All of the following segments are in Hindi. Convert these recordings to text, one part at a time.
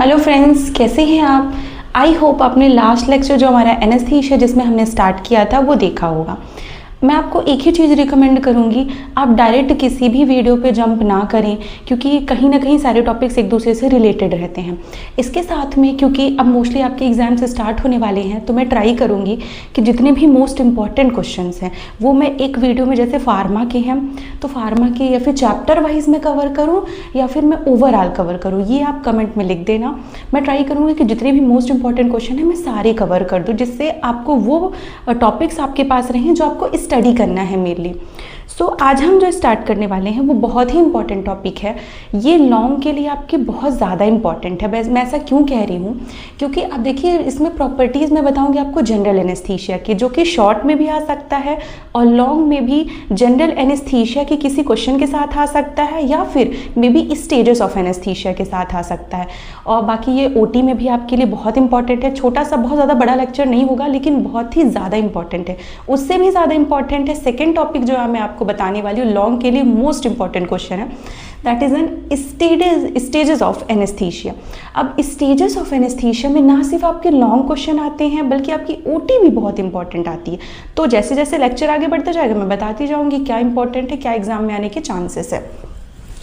हेलो फ्रेंड्स, कैसे हैं आप। आई होप आपने लास्ट लेक्चर जो हमारा एनेस्थीसिया जिसमें हमने स्टार्ट किया था वो देखा होगा। मैं आपको एक ही चीज़ रिकमेंड करूँगी, आप डायरेक्ट किसी भी वीडियो पे जंप ना करें, क्योंकि कहीं ना कहीं सारे टॉपिक्स एक दूसरे से रिलेटेड रहते हैं। इसके साथ में क्योंकि अब मोस्टली आपके एग्जाम्स स्टार्ट होने वाले हैं, तो मैं ट्राई करूँगी कि जितने भी मोस्ट इंपॉर्टेंट क्वेश्चंस हैं वो मैं एक वीडियो में, जैसे फार्मा के हैं तो फार्मा के या फिर चैप्टर वाइज में कवर करूँ या फिर मैं ओवरऑल कवर करूँ, ये आप कमेंट में लिख देना। मैं ट्राई करूँगी कि जितने भी मोस्ट इंपॉर्टेंट क्वेश्चन हैं मैं सारे कवर कर दूँ, जिससे आपको वो टॉपिक्स आपके पास रहें जो आपको स्टडी करना है मेनली। सो आज हम जो स्टार्ट करने वाले हैं वो बहुत ही इंपॉर्टेंट टॉपिक है। ये लॉन्ग के लिए आपके बहुत ज़्यादा इंपॉर्टेंट है। मैं ऐसा क्यों कह रही हूँ, क्योंकि अब देखिए इसमें प्रॉपर्टीज़ मैं बताऊँगी आपको जनरल एनेस्थीसिया की, जो कि शॉर्ट में भी आ सकता है और लॉन्ग में भी जनरल एनेस्थीसिया की किसी क्वेश्चन के साथ आ सकता है, या फिर may be stages of anaesthesia के साथ आ सकता है। और बाकी ये ओटी में भी आपके लिए बहुत इंपॉर्टेंट है। छोटा सा, बहुत ज़्यादा बड़ा लेक्चर नहीं होगा, लेकिन बहुत ही ज़्यादा इंपॉर्टेंट है। उससे भी ज़्यादा इंपॉर्टेंट है सेकेंड टॉपिक जो मैं आपको बताने वाली हूँ, लॉन्ग के लिए मोस्ट इंपॉर्टेंट क्वेश्चन है, that is an stages of anaesthesia. अब स्टेजेस ऑफ एनेस्थीसिया में ना सिर्फ आपके लॉन्ग क्वेश्चन आते हैं, बल्कि आपकी ओटी भी बहुत इंपॉर्टेंट आती है। तो जैसे जैसे लेक्चर आगे बढ़ता जाएगा मैं बताती जाऊंगी क्या इंपॉर्टेंट है, क्या एग्जाम में आने के चांसेस है।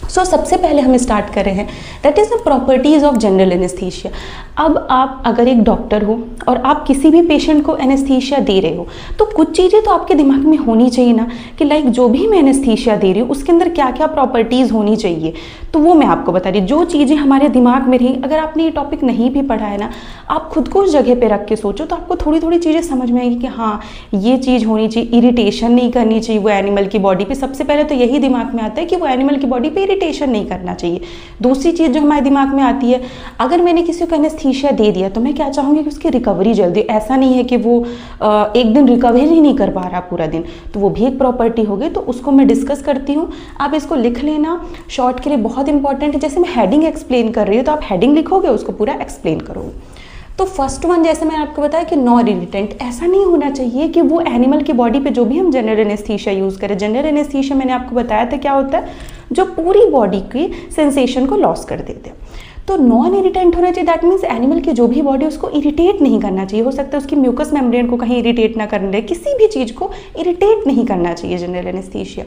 सबसे पहले हम स्टार्ट कर रहे हैं, that is the properties of general anaesthesia. अब आप अगर एक डॉक्टर हो और आप किसी भी पेशेंट को एनेस्थीसिया दे रहे हो, तो कुछ चीज़ें तो आपके दिमाग में होनी चाहिए ना, कि लाइक जो भी मैं एनेस्थीसिया दे रही हूँ उसके अंदर क्या क्या प्रॉपर्टीज़ होनी चाहिए। तो वो मैं आपको बता रही हूँ, जो चीज़ें हमारे दिमाग में रही। अगर आपने ये टॉपिक नहीं भी पढ़ा है ना, आप खुद को उस जगह पर रख के सोचो तो आपको थोड़ी थोड़ी चीज़ें समझ में आएगी कि हाँ ये चीज़ होनी चाहिए। इरिटेशन नहीं करनी चाहिए वो एनिमल की बॉडी पर। सबसे पहले तो यही दिमाग में आता है कि वो एनिमल की बॉडी पर इरिटेशन नहीं करना चाहिए। दूसरी चीज़ जो हमारे दिमाग में आती है, अगर मैंने किसी को एनेस्थीसिया दे दिया तो मैं क्या चाहूँगी कि उसकी रिकवरी जल्दी। ऐसा नहीं है कि वो एक दिन रिकवर ही नहीं कर पा रहा पूरा दिन, तो वो भी एक प्रॉपर्टी हो गई। तो उसको मैं डिस्कस करती हूँ, आप इसको लिख लेना, शॉर्ट के लिए बहुत इंपॉर्टेंट है। जैसे मैं हेडिंग एक्सप्लेन कर रही हूँ तो आप हेडिंग लिखोगे, उसको पूरा एक्सप्लेन करोगे। तो फर्स्ट वन, जैसे मैंने आपको बताया कि नॉन इरिटेंट, ऐसा नहीं होना चाहिए कि वो एनिमल की बॉडी पे जो भी हम जनरल एनेस्थीसिया यूज़ करें। जनरल एनेस्थीसिया मैंने आपको बताया था क्या होता है, जो पूरी बॉडी की सेंसेशन को लॉस कर देते हैं। तो नॉन इरिटेंट होना चाहिए, दैट मीन्स एनिमल की जो भी बॉडी उसको इरिटेट नहीं करना चाहिए। हो सकता है उसकी म्यूकस मेम्ब्रेन को कहीं इरिटेट ना करने दे, किसी भी चीज़ को इरिटेट नहीं करना चाहिए जनरल एनेस्थीसिया।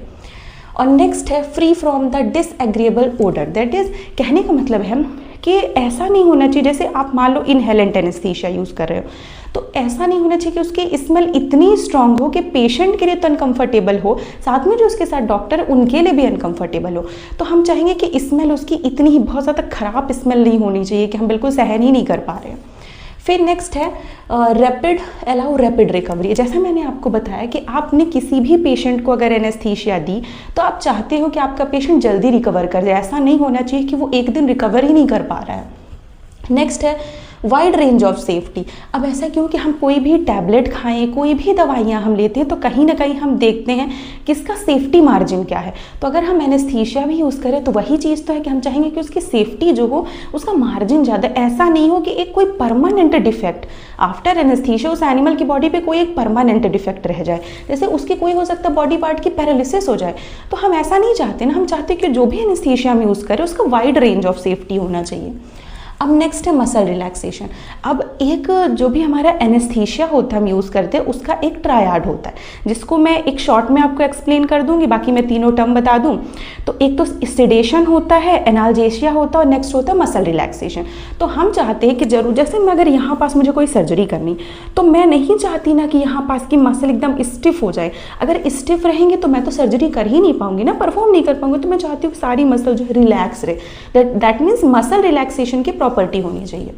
और नेक्स्ट है free from the disagreeable odour, that is कहने का मतलब है कि ऐसा नहीं होना चाहिए, जैसे आप मान लो इनहेलेंट एनेस्थीसिया यूज़ कर रहे हो, तो ऐसा नहीं होना चाहिए कि उसकी स्मेल इतनी स्ट्रांग हो कि पेशेंट के लिए तो अनकंफर्टेबल हो, साथ में जो उसके साथ डॉक्टर है उनके लिए भी अनकंफर्टेबल हो। तो हम चाहेंगे कि स्मेल उसकी इतनी ही बहुत ज़्यादा ख़राब स्मेल नहीं होनी चाहिए कि हम बिल्कुल सहन ही नहीं कर पा रहे हैं। फिर नेक्स्ट है अलाउ रैपिड रिकवरी। जैसा मैंने आपको बताया कि आपने किसी भी पेशेंट को अगर एनेस्थीसिया दी तो आप चाहते हो कि आपका पेशेंट जल्दी रिकवर कर जाए। ऐसा नहीं होना चाहिए कि वो एक दिन रिकवर ही नहीं कर पा रहा है। नेक्स्ट है वाइड रेंज ऑफ सेफ्टी। अब ऐसा क्यों कि हम कोई भी टैबलेट खाएं, कोई भी दवाइयाँ हम लेते हैं तो कहीं ना कहीं हम देखते हैं कि इसका सेफ्टी मार्जिन क्या है। तो अगर हम एनेस्थीसिया भी यूज़ करें तो वही चीज़ तो है कि हम चाहेंगे कि उसकी सेफ्टी जो हो उसका मार्जिन ज़्यादा, ऐसा नहीं हो कि एक कोई परमानेंट डिफेक्ट आफ्टर एनेस्थीसिया उस एनिमल की बॉडी पे कोई एक परमानेंट डिफेक्ट रह जाए। जैसे उसकी कोई हो सकता है बॉडी पार्ट की पैरालिसिस हो जाए, तो हम ऐसा नहीं चाहते ना। हम चाहते कि जो भी एनेस्थीसिया हम यूज़ करें उसका वाइड रेंज ऑफ सेफ्टी होना चाहिए। अब नेक्स्ट है मसल रिलैक्सेशन। अब एक जो भी हमारा एनेस्थीसिया होता है हम यूज़ करते हैं उसका एक ट्रायड होता है, जिसको मैं एक शॉर्ट में आपको एक्सप्लेन कर दूंगी, बाकी मैं तीनों टर्म बता दूं। तो एक तो सेडेशन होता है, एनाल्जेसिया होता है और नेक्स्ट होता है मसल रिलैक्सेशन। तो हम चाहते हैं कि जरूर, जैसे मैं अगर यहाँ पास मुझे कोई सर्जरी करनी, तो मैं नहीं चाहती ना कि यहाँ पास की मसल एकदम स्टिफ हो जाए। अगर स्टिफ रहेंगे तो मैं तो सर्जरी कर ही नहीं पाऊंगी ना, परफॉर्म नहीं कर पाऊंगी। तो मैं चाहती हूँ सारी मसल जो है रिलैक्स रहे, दैट मीन्स मसल रिलैक्सेशन की प्रॉपर्टी होनी चाहिए।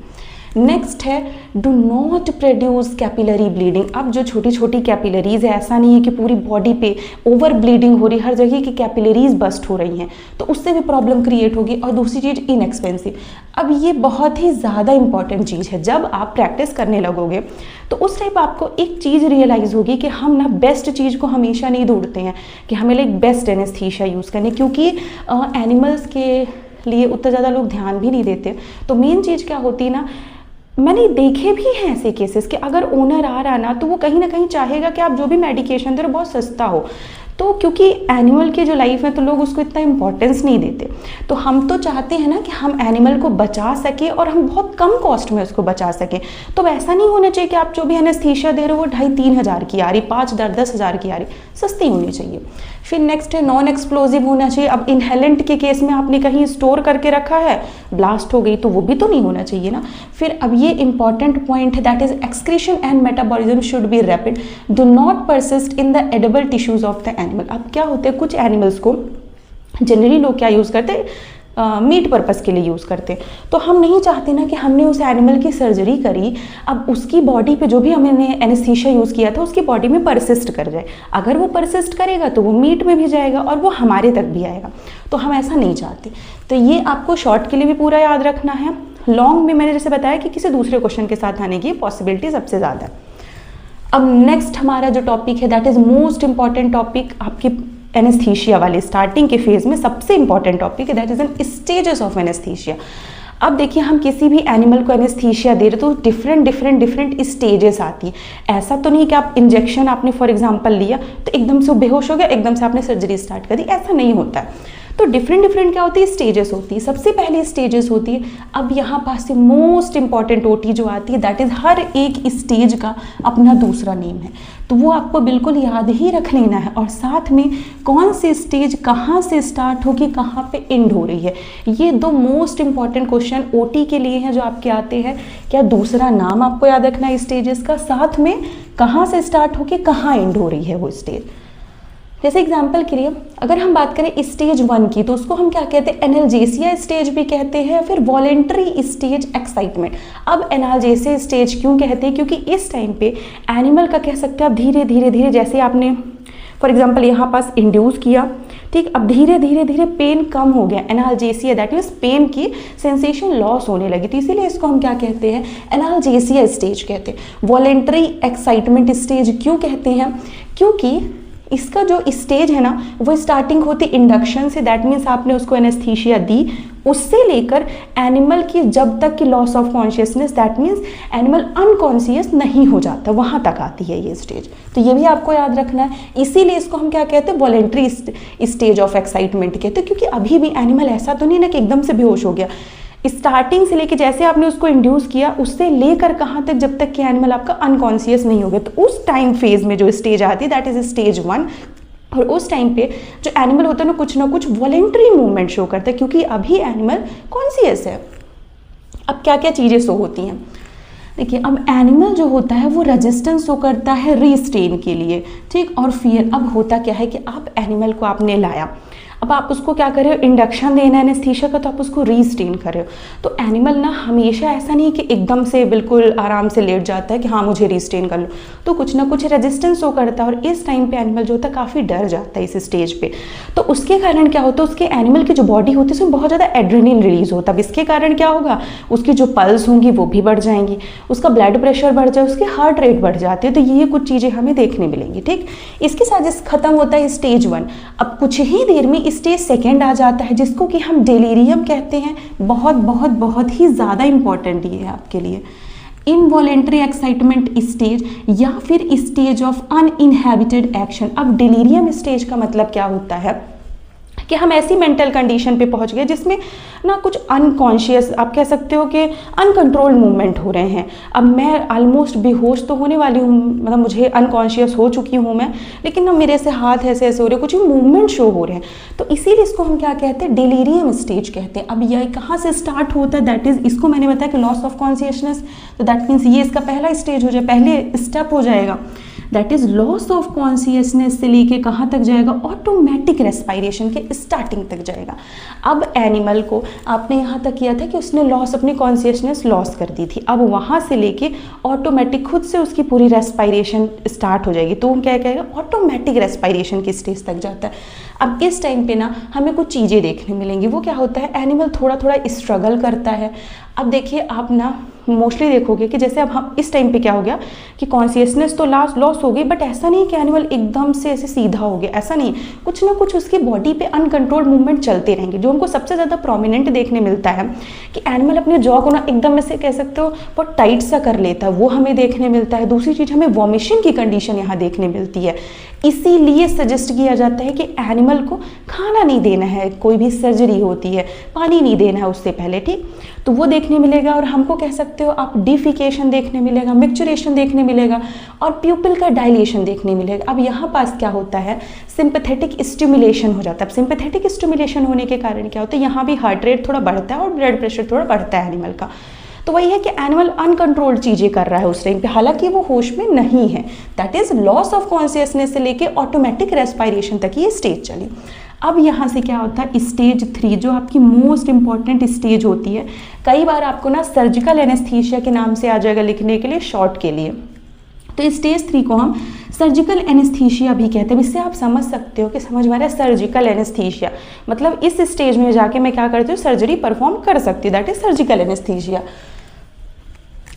नेक्स्ट है do not produce capillary bleeding. अब जो छोटी छोटी कैपिलरीज है, ऐसा नहीं है कि पूरी बॉडी पे ओवर ब्लीडिंग हो रही, हर जगह की कैपिलरीज बस्ट हो रही हैं, तो उससे भी प्रॉब्लम क्रिएट होगी। और दूसरी चीज़ इनएक्सपेंसिव। अब ये बहुत ही ज़्यादा इंपॉर्टेंट चीज़ है। जब आप प्रैक्टिस करने लगोगे तो उस टाइप आपको एक चीज़ रियलाइज़ होगी कि हम ना बेस्ट चीज़ को हमेशा नहीं ढूंढते हैं कि हमें लाइक बेस्ट एनेस्थीसिया यूज़ करने, क्योंकि एनिमल्स के लिए उतना ज़्यादा लोग ध्यान भी नहीं देते। तो मेन चीज़ क्या होती है ना, मैंने देखे भी हैं ऐसे केसेस कि अगर ओनर आ रहा ना तो वो कहीं ना कहीं चाहेगा कि आप जो भी मेडिकेशन दे रहे हो बहुत सस्ता हो, तो क्योंकि एनिमल की जो लाइफ है तो लोग उसको इतना इंपॉर्टेंस नहीं देते, तो हम तो चाहते हैं ना कि हम एनिमल को बचा सके और हम बहुत कम कॉस्ट में उसको बचा सकें। तो ऐसा नहीं होना चाहिए कि आप जो भी एनेस्थीसिया दे रहे हो वो 2,500-3 हज़ार की आ रही, 5,000-10 हज़ार की आ रही, सस्ती होनी चाहिए। फिर नेक्स्ट है नॉन एक्सप्लोजिव होना चाहिए। अब इनहेलेंट के केस में आपने कहीं स्टोर करके रखा है, ब्लास्ट हो गई तो वो भी तो नहीं होना चाहिए ना। फिर अब ये इंपॉर्टेंट पॉइंट है, that is excretion and metabolism should be rapid, do not persist in the edible tissues of the animal. अब क्या होते हैं, कुछ एनिमल्स को जनरली लोग क्या यूज़ करते हैं, मीट पर्पस के लिए यूज़ करते हैं। तो हम नहीं चाहते ना कि हमने उस एनिमल की सर्जरी करी, अब उसकी बॉडी पे जो भी हमने एनेस्थीसिया यूज़ किया था उसकी बॉडी में परसिस्ट कर जाए। अगर वो परसिस्ट करेगा तो वो मीट में भी जाएगा और वो हमारे तक भी आएगा, तो हम ऐसा नहीं चाहते। तो ये आपको शॉर्ट के लिए भी पूरा याद रखना है। लॉन्ग में मैंने जैसे बताया कि किसी दूसरे क्वेश्चन के साथ आने की पॉसिबिलिटी सबसे ज़्यादा है। अब नेक्स्ट हमारा जो टॉपिक है that is most important topic आपकी एनेस्थीसिया वाले स्टार्टिंग के फेज में सबसे इंपॉर्टेंट टॉपिक है, that is an stages of anaesthesia. अब देखिए हम किसी भी एनिमल को एनेस्थीसिया दे रहे तो डिफरेंट स्टेजेस आती है। ऐसा तो नहीं कि आप इंजेक्शन आपने फॉर एग्जांपल लिया तो एकदम से बेहोश हो गया, एकदम से आपने सर्जरी स्टार्ट कर दी, ऐसा नहीं होता है। तो डिफरेंट क्या होती है, स्टेजेस होती है। सबसे पहले स्टेजेस होती है, अब यहाँ पास से मोस्ट इंपॉर्टेंट ओटी जो आती है दैट इज हर एक स्टेज का अपना दूसरा नेम है, तो वो आपको बिल्कुल याद ही रख लेना है। और साथ में कौन सी स्टेज कहाँ से स्टार्ट होगी, कहाँ पे एंड हो रही है, ये दो मोस्ट इंपॉर्टेंट क्वेश्चन ओटी के लिए हैं जो आपके आते हैं। क्या दूसरा नाम आपको याद रखना है स्टेजेस का, साथ में कहाँ से स्टार्ट होके कहाँ एंड हो रही है वो स्टेज। जैसे एग्जाम्पल के लिए अगर हम बात करें स्टेज 1 की तो उसको हम क्या कहते हैं, एनाल्जेसिया स्टेज भी कहते हैं, फिर वॉलेंट्री स्टेज एक्साइटमेंट। अब एनाल्जेसिया स्टेज क्यों कहते हैं, क्योंकि इस टाइम पे एनिमल का कह सकते हैं आप धीरे धीरे जैसे आपने फॉर एग्जांपल यहाँ पास इंड्यूस किया, ठीक, अब धीरे धीरे पेन कम हो गया, एनाल्जेसिया दैट मीन्स पेन की सेंसेशन लॉस होने लगी, तो इसीलिए इसको हम क्या कहते हैं, एनाल्जेसिया स्टेज कहते हैं। वॉलेंट्री एक्साइटमेंट स्टेज क्यों कहते हैं, क्योंकि इसका जो स्टेज है ना वो स्टार्टिंग होती इंडक्शन से, दैट मीन्स आपने उसको एनेस्थीसिया दी, उससे लेकर एनिमल की जब तक की loss of consciousness, that means animal unconscious नहीं हो जाता, वहाँ तक आती है ये स्टेज। तो ये भी आपको याद रखना है, इसीलिए इसको हम क्या कहते हैं, वॉलेंट्री स्टेज ऑफ एक्साइटमेंट कहते हैं, क्योंकि अभी भी एनिमल ऐसा तो नहीं ना कि एकदम से बेहोश हो गया, स्टार्टिंग से लेके जैसे आपने उसको इंड्यूस किया उससे लेकर कहाँ तक, जब तक कि एनिमल आपका अनकॉन्शियस नहीं हो गया, तो उस टाइम फेज में जो स्टेज आती है दैट इज स्टेज 1। और उस टाइम पे जो एनिमल होता है ना कुछ वॉलेंट्री मूवमेंट शो करता है, क्योंकि अभी एनिमल कॉन्शियस है। अब क्या क्या चीज़ें शो होती हैं, देखिए अब एनिमल जो होता है वो रेजिस्टेंस शो करता है रीस्ट्रेन के लिए, ठीक, और फियर। अब होता क्या है कि आप एनिमल को आपने लाया, अब आप उसको क्या कर रहे हो, इंडक्शन देना है एनेस्थीसिया का, तो आप उसको रीस्ट्रेन कर रहे हो। तो एनिमल ना हमेशा ऐसा नहीं कि एकदम से बिल्कुल आराम से लेट जाता है कि हाँ मुझे रीस्ट्रेन कर लो, तो कुछ ना कुछ रेजिस्टेंस शो करता है, और इस टाइम पे एनिमल जो होता है काफ़ी डर जाता है इस स्टेज पे। तो उसके कारण क्या होता है, उसके एनिमल की जो बॉडी होती है उसमें बहुत ज़्यादा एड्रेनलिन रिलीज होता है। इसके कारण क्या होगा, उसकी जो पल्स होंगी वो भी बढ़ जाएंगी, उसका ब्लड प्रेशर बढ़ जाए, उसकी हार्ट रेट बढ़ जाती है। तो ये कुछ चीज़ें हमें देखने मिलेंगी, ठीक। इसके साथ खत्म होता है स्टेज 1। अब कुछ ही देर में स्टेज 2 आ जाता है, जिसको कि हम डेलीरियम कहते हैं। बहुत ही ज़्यादा इंपॉर्टेंट ये है आपके लिए, इनवॉलेंट्री एक्साइटमेंट स्टेज या फिर स्टेज ऑफ अनइनहैबिटेड एक्शन। अब डेलीरियम स्टेज का मतलब क्या होता है कि हम ऐसी मेंटल कंडीशन पे पहुंच गए जिसमें ना कुछ अनकॉन्शियस, आप कह सकते हो कि अनकंट्रोल्ड मूवमेंट हो रहे हैं। अब मैं ऑलमोस्ट बेहोश तो होने वाली हूँ, मतलब मुझे अनकॉन्शियस हो चुकी हूँ मैं, लेकिन ना मेरे से हाथ ऐसे हो रहे, कुछ मूवमेंट शो हो रहे हैं, तो इसीलिए इसको हम क्या कहते हैं, डेलीरियम स्टेज कहते हैं। अब यह कहाँ से स्टार्ट होता है, दैट इज, इसको मैंने बताया कि लॉस ऑफ कॉन्शियसनेस, तो दैट मीन्स ये इसका पहला स्टेज हो जाए, पहले स्टेप हो जाएगा, that is loss of consciousness से लेके कहाँ तक जाएगा, ऑटोमेटिक रेस्पायरेशन के स्टार्टिंग तक जाएगा। अब एनिमल को आपने यहाँ तक किया था कि उसने लॉस, अपनी कॉन्शियसनेस लॉस कर दी थी, अब वहाँ से लेके ऑटोमेटिक खुद से उसकी पूरी रेस्पायरेशन स्टार्ट हो जाएगी, तो हम क्या कहेगा, ऑटोमेटिक रेस्पायरेशन की स्टेज तक जाता है। अब इस टाइम पे ना हमें कुछ चीज़ें देखने मिलेंगी, वो क्या होता है, एनिमल थोड़ा स्ट्रगल करता है, अब देखिए आप ना मोस्टली देखोगे कि जैसे अब हम इस टाइम पे क्या हो गया कि कॉन्शियसनेस तो लॉस हो गई, बट ऐसा नहीं कि एनिमल एकदम से ऐसे सीधा हो गया, ऐसा नहीं। कुछ ना कुछ उसकी बॉडी पे अनकंट्रोल्ड मूवमेंट चलते रहेंगे। जो हमको सबसे ज़्यादा प्रोमिनेंट देखने मिलता है कि एनिमल अपने जॉ को ना एकदम से कह सकते हो बहुत टाइट सा कर लेता है, वो हमें देखने मिलता है। दूसरी चीज़ हमें वॉमिशन की कंडीशन यहाँ देखने मिलती है। इसीलिए सजेस्ट किया जाता है कि एनिमल को खाना नहीं देना है, कोई भी सर्जरी होती है पानी नहीं देना है उससे पहले, ठीक। तो वो देखने मिलेगा। और हमको कह सकते हो आप डिफिकेशन देखने मिलेगा, मिक्चुरेशन देखने मिलेगा और प्यूपिल का डायलेशन देखने मिलेगा। अब यहाँ पास क्या होता है, सिंपैथेटिक स्टिमुलेशन हो जाता है। अब सिंपैथेटिक स्टिमुलेशन होने के कारण क्या होता है, यहाँ भी हार्ट रेट थोड़ा बढ़ता है और ब्लड प्रेशर थोड़ा बढ़ता है एनिमल का। तो वही है कि एनिमल अनकंट्रोल्ड चीज़ें कर रहा है उस टाइम पे, हालांकि वो होश में नहीं है। That is loss of consciousness से लेके ऑटोमेटिक रेस्पायरेशन तक ये स्टेज चली। अब यहाँ से क्या होता है, स्टेज 3 जो आपकी मोस्ट इंपॉर्टेंट स्टेज होती है। कई बार आपको ना सर्जिकल एनेस्थीसिया के नाम से आ जाएगा लिखने के लिए, शॉर्ट के लिए। तो स्टेज 3 को हम सर्जिकल एनेस्थीसिया भी कहते हैं। इससे आप समझ सकते हो कि समझ में आ रहा है सर्जिकल एनेस्थीसिया मतलब इस स्टेज में जाके मैं क्या करती हूँ, सर्जरी परफॉर्म कर सकती हूँ, दैट इज सर्जिकल एनेस्थीसिया।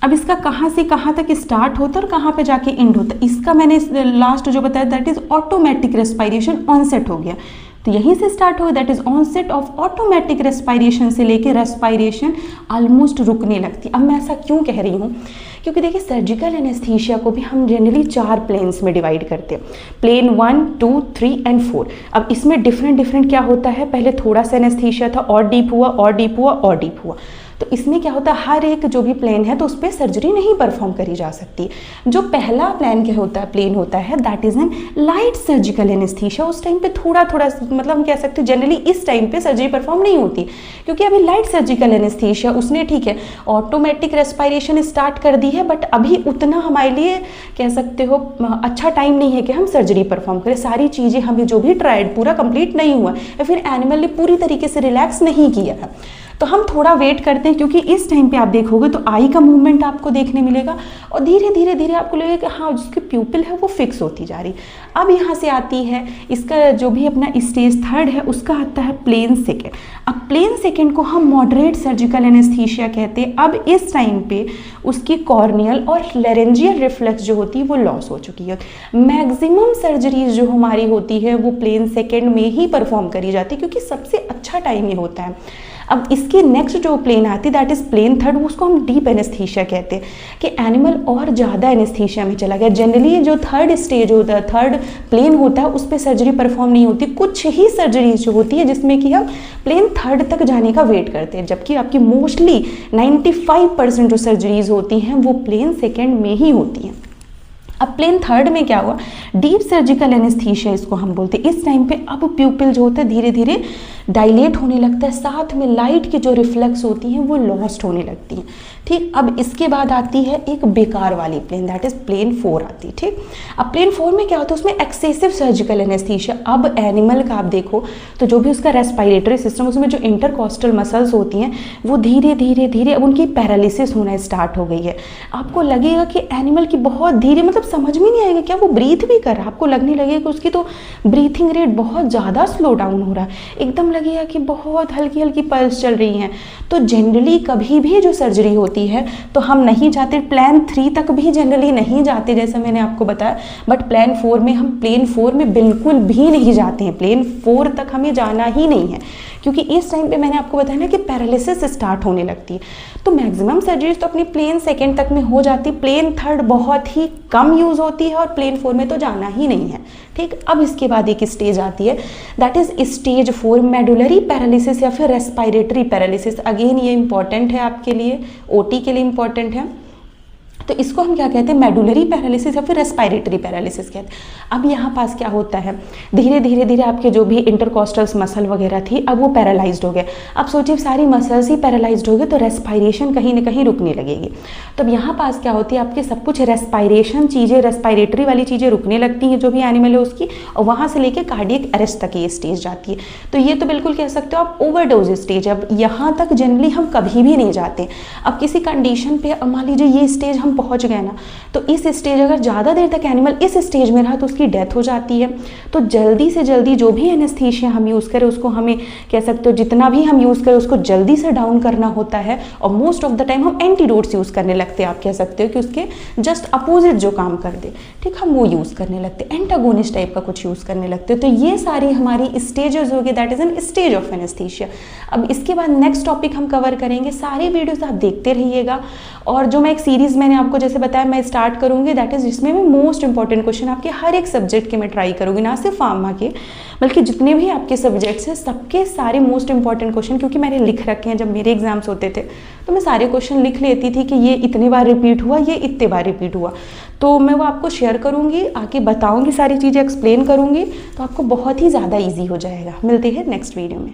अब इसका कहाँ से कहाँ तक स्टार्ट होता है और कहाँ पे जाके एंड होता है, इसका मैंने लास्ट जो बताया that is automatic respiration onset हो गया। तो यहीं से स्टार्ट हो, that is onset of automatic respiration से लेके रेस्पायरेशन ऑलमोस्ट रुकने लगती। अब मैं ऐसा क्यों कह रही हूँ, क्योंकि देखिए सर्जिकल एनेस्थीसिया को भी हम जनरली 4 प्लेन्स में डिवाइड करते हैं, प्लेन 1, 2, 3 एंड 4। अब इसमें डिफरेंट क्या होता है, पहले थोड़ा सा एनेस्थीसिया था और डीप हुआ और डीप हुआ और डीप हुआ। तो इसमें क्या होता है, हर एक जो भी प्लेन है तो उस पर सर्जरी नहीं परफॉर्म करी जा सकती। जो पहला प्लेन क्या होता है, प्लेन होता है that is an light surgical anaesthesia. उस टाइम पे थोड़ा मतलब हम कह सकते हैं जनरली इस टाइम पे सर्जरी परफॉर्म नहीं होती, क्योंकि अभी लाइट सर्जिकल एनेस्थीसिया उसने ठीक है ऑटोमेटिक रेस्पायरेशन स्टार्ट कर दी है, बट अभी उतना हमारे लिए कह सकते हो अच्छा टाइम नहीं है कि हम सर्जरी परफॉर्म करें। सारी चीज़ें हमें जो भी ट्राइड पूरा कंप्लीट नहीं हुआ या फिर एनिमल ने पूरी तरीके से रिलैक्स नहीं किया है, तो हम थोड़ा वेट करते हैं। क्योंकि इस टाइम पे आप देखोगे तो आई का मूवमेंट आपको देखने मिलेगा और धीरे धीरे आपको लगेगा कि हाँ जिसकी प्यूपिल है वो फिक्स होती जा रही। अब यहाँ से आती है इसका जो भी अपना स्टेज 3 है, उसका आता है प्लेन 2। अब प्लेन 2 को हम मॉडरेट सर्जिकल एनेस्थीसिया कहते हैं। अब इस टाइम पे उसकी कॉर्नियल और लेरेंजियल रिफ्लेक्स जो होती है वो लॉस हो चुकी है। मैक्सिमम सर्जरीज जो हमारी होती है वो प्लेन 2 में ही परफॉर्म करी जाती है, क्योंकि सबसे अच्छा टाइम ये होता है। अब इसके नेक्स्ट जो प्लेन आती है दैट इज प्लेन 3, उसको हम डीप एनेस्थीसिया कहते हैं कि एनिमल और ज़्यादा एनेस्थीसिया में चला गया। जनरली जो 3rd स्टेज होता है, 3rd प्लेन होता है, उस पर सर्जरी परफॉर्म नहीं होती। कुछ ही सर्जरीज जो होती है जिसमें कि हम प्लेन 3rd तक जाने का वेट करते हैं, जबकि आपकी मोस्टली 95% जो सर्जरीज होती हैं वो प्लेन 2 में ही होती हैं। अब प्लेन 3rd में क्या हुआ, डीप सर्जिकल एनेस्थीसिया इसको हम बोलते हैं। इस टाइम पे अब प्यूपिल जो होता है धीरे धीरे डायलेट होने लगता है, साथ में लाइट की जो रिफ्लेक्स होती हैं वो लॉस्ट होने लगती हैं, ठीक। अब इसके बाद आती है एक बेकार वाली प्लेन, दैट इज प्लेन 4 आती है, ठीक। अब प्लेन 4 में क्या होता है, उसमें एक्सेसिव सर्जिकल एनेस्थीसिया। अब एनिमल का आप देखो तो जो भी उसका रेस्पायरेटरी सिस्टम, उसमें जो इंटरकॉस्टल मसल्स होती हैं वो धीरे धीरे अब उनकी पैरालिसिस होना स्टार्ट हो गई है। आपको लगेगा कि एनिमल की बहुत धीरे, मतलब समझ में नहीं आएगा क्या वो ब्रीथ भी कर रहा है, आपको लगने लगेगा कि उसकी तो ब्रीथिंग रेट बहुत ज़्यादा स्लो डाउन हो रहा है, एकदम लगेगा कि बहुत हल्की हल्की पल्स चल रही हैं। तो जनरली कभी भी जो सर्जरी होती है तो हम नहीं जाते, प्लान 3 तक भी जनरली नहीं जाते जैसे मैंने आपको बताया, बट प्लान 4 में हम प्लेन 4 में बिल्कुल भी नहीं जाते हैं। प्लेन 4 तक हमें जाना ही नहीं है, क्योंकि इस टाइम पे मैंने आपको बताया ना कि पैरालिसिस स्टार्ट होने लगती है। तो मैक्सिमम सर्जरीज तो अपनी प्लेन 2 तक में हो जाती, प्लेन 3 बहुत ही कम यूज़ होती है और प्लेन 4 में तो जाना ही नहीं है, ठीक। अब इसके बाद एक स्टेज आती है that is stage 4, medullary paralysis या फिर रेस्पायरेटरी पैरालिसिस। अगेन ये इंपॉर्टेंट है आपके लिए, ओटी के लिए इंपॉर्टेंट है। तो इसको हम क्या कहते हैं, मेडुलरी पैरालिसिस या फिर रेस्पायरेटरी पैरालिसिस कहते हैं। अब यहाँ पास क्या होता है, धीरे धीरे आपके जो भी इंटरकॉस्टल्स मसल वगैरह थी अब वो पैरालाइज्ड हो गए। अब सोचिए सारी मसल्स ही पैरालाइज्ड हो गए तो रेस्पायरेशन कहीं ना कहीं रुकने लगेगी। तो अब यहाँ पास क्या होती है, आपके सब कुछ रेस्पायरेशन चीज़ें, रेस्पायरेटरी वाली चीज़ें रुकने लगती हैं जो भी एनिमल है उसकी, और वहाँ से लेके कार्डियक अरेस्ट तक ये स्टेज जाती है। तो ये तो बिल्कुल कह सकते हो आप ओवरडोज स्टेज। अब यहाँ तक जनरली हम कभी भी नहीं जाते। अब किसी कंडीशन पे मान लीजिए ये स्टेज हम पहुंच गए ना, तो इस स्टेज अगर ज़्यादा देर तक एनिमल इस स्टेज में रहा तो उसकी डेथ हो जाती है। तो जल्दी से जल्दी जो भी एनेस्थीसिया हम यूज़ करें उसको हमें कह सकते हो जितना भी हम यूज़ करें उसको जल्दी से डाउन करना होता है। और मोस्ट ऑफ द टाइम हम एंटीडोट्स यूज़ करने लगते हैं, आप कह सकते हो कि उसके जस्ट अपोजिट जो काम कर दे, ठीक, हम वो यूज़ करने लगते हैं, एंटागोनिस्ट टाइप का कुछ यूज़ करने लगते हैं। तो ये सारी हमारी स्टेजेस हो गए, that is an stage of anaesthesia. अब इसके बाद नेक्स्ट टॉपिक हम कवर करेंगे, सारे वीडियोस आप देखते रहिएगा। और जो मैं एक सीरीज़ मैंने आपको जैसे बताया मैं स्टार्ट करूँगी, दैट इज जिसमें मैं मोस्ट इंपॉर्टेंट क्वेश्चन आपके हर एक सब्जेक्ट के मैं ट्राई करूँगी, ना सिर्फ फार्मा के बल्कि जितने भी आपके सब्जेक्ट्स हैं सबके सारे मोस्ट इंपॉर्टेंट क्वेश्चन, क्योंकि मैंने लिख रखे हैं। जब मेरे एग्जाम्स होते थे तो मैं सारे क्वेश्चन लिख लेती थी कि ये इतनी बार रिपीट हुआ, ये इतने बार रिपीट हुआ, तो मैं वो आपको शेयर करूँगी, आके बताऊँगी, सारी चीज़ें एक्सप्लेन करूँगी, तो आपको बहुत ही ज़्यादा ईजी हो जाएगा। मिलते हैं नेक्स्ट वीडियो में।